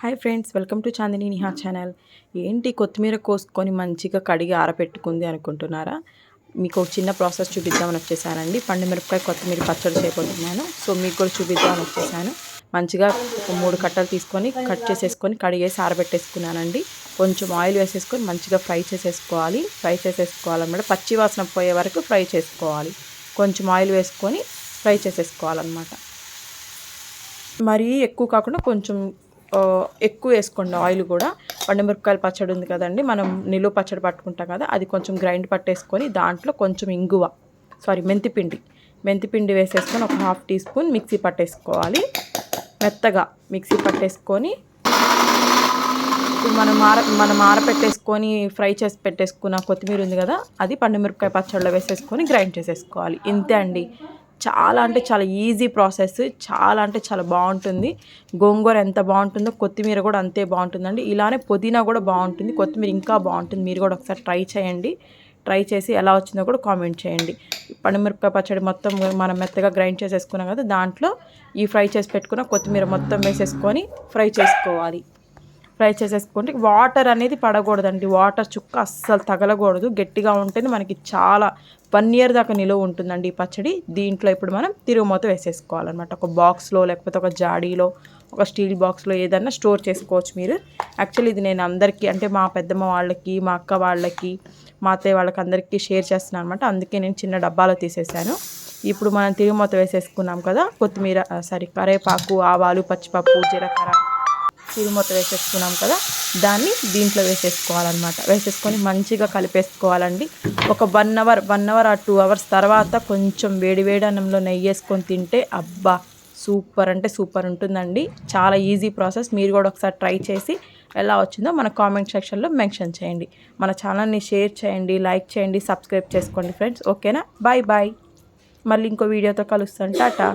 Hi friends, welcome to Chandini Niha channel. ఏంటి కొత్తిమీర కోసుకొని మంచిగా కడిగి ఆరబెట్టుకుంది అనుకుంటున్నారా? మీకు ఒక చిన్న ప్రాసెస్ చూపిద్దామని వచ్చేసానండి. పండు మిరపకాయ కొత్తిమీర పచ్చడి చేయబోతున్నాను. సో మీకు కూడా చూపిద్దామని వచ్చేసాను. మంచిగా ఒక 3 కట్టలు తీసుకొని కట్ చేసేసుకొని కడిగేసి ఆరబెట్టేసుకున్నానండి. కొంచెం ఆయిల్ వేసేసుకొని మంచిగా ఫ్రై చేసేసుకోవాలన్నమాట. పచ్చి వాసన పోయే వరకు ఫ్రై చేసుకోవాలి. కొంచెం ఆయిల్ వేసుకొని ఫ్రై చేసేసుకోవాలన్నమాట. మరీ ఎక్కువ కాకుండా కొంచెం ఎక్కువ వేసుకోండి ఆయిల్ కూడా. పండుమిరపకాయల పచ్చడి ఉంది కదండి, మనం నిలువ పచ్చడి పట్టుకుంటాం కదా, అది కొంచెం గ్రైండ్ పట్టేసుకొని దాంట్లో కొంచెం మెంతిపిండి వేసేసుకొని ఒక 1/2 టీ స్పూన్ మిక్సీ పట్టేసుకోవాలి. మెత్తగా మిక్సీ పట్టేసుకొని మనం ఆరపెట్టేసుకొని ఫ్రై చేసి పెట్టేసుకున్న కొత్తిమీర ఉంది కదా, అది పండుమిరపకాయ పచ్చడిలో వేసేసుకొని గ్రైండ్ చేసేసుకోవాలి. ఇంతే అండి. చాలా అంటే చాలా ఈజీ ప్రాసెస్. చాలా అంటే చాలా బాగుంటుంది. గోంగూర ఎంత బాగుంటుందో కొత్తిమీర కూడా అంతే బాగుంటుందండి. ఇలానే పుదీనా కూడా బాగుంటుంది, కొత్తిమీర ఇంకా బాగుంటుంది. మీరు కూడా ఒకసారి ట్రై చేయండి. ట్రై చేసి ఎలా వచ్చిందో కూడా కామెంట్ చేయండి. పండుమిరపకాయ పచ్చడి మొత్తం మనం మెత్తగా గ్రైండ్ చేసేసుకున్నాం కదా, దాంట్లో ఈ ఫ్రై చేసి పెట్టుకున్న కొత్తిమీర మొత్తం వేసేసుకొని ఫ్రై చేసుకోవాలి. ఫ్రై చేసేసుకుంటే వాటర్ అనేది పడకూడదండి. వాటర్ చుక్క అస్సలు తగలకూడదు. గట్టిగా ఉంటేనే మనకి చాలా 1 year దాకా నిలువ ఉంటుందండి ఈ పచ్చడి. దీంట్లో ఇప్పుడు మనం తిరుగుమూత వేసేసుకోవాలన్నమాట. ఒక బాక్స్లో లేకపోతే ఒక జాడీలో, ఒక స్టీల్ బాక్స్లో ఏదన్నా స్టోర్ చేసుకోవచ్చు మీరు. యాక్చువల్లీ ఇది నేను అందరికీ, అంటే మా పెద్దమ్మ వాళ్ళకి, మా అక్క వాళ్ళకి, మా అత్తయ్య వాళ్ళకి అందరికీ షేర్ చేస్తున్నాను అనమాట. అందుకే నేను చిన్న డబ్బాలో తీసేసాను. ఇప్పుడు మనం తిరుగుమూత వేసేసుకున్నాం కదా, కరివేపాకు, ఆవాలు, పచ్చిపప్పు, జీలకర్ర తిరుగుమూత వేసేసుకున్నాం కదా, దాన్ని దీంట్లో వేసేసుకోవాలన్నమాట. వేసేసుకొని మంచిగా కలిపేసుకోవాలండి. ఒక 1 hour ఆ 2 hours తర్వాత కొంచెం వేడి అన్నంలో నెయ్యి వేసుకొని తింటే అబ్బా సూపర్ అంటే సూపర్ ఉంటుందండి. చాలా ఈజీ ప్రాసెస్. మీరు కూడా ఒకసారి ట్రై చేసి ఎలా వచ్చిందో మన కామెంట్ సెక్షన్లో మెన్షన్ చేయండి. మన ఛానల్ని షేర్ చేయండి, లైక్ చేయండి, సబ్స్క్రైబ్ చేసుకోండి ఫ్రెండ్స్. ఓకేనా? బాయ్. మళ్ళీ ఇంకో వీడియోతో కలుస్తాను. టాటా.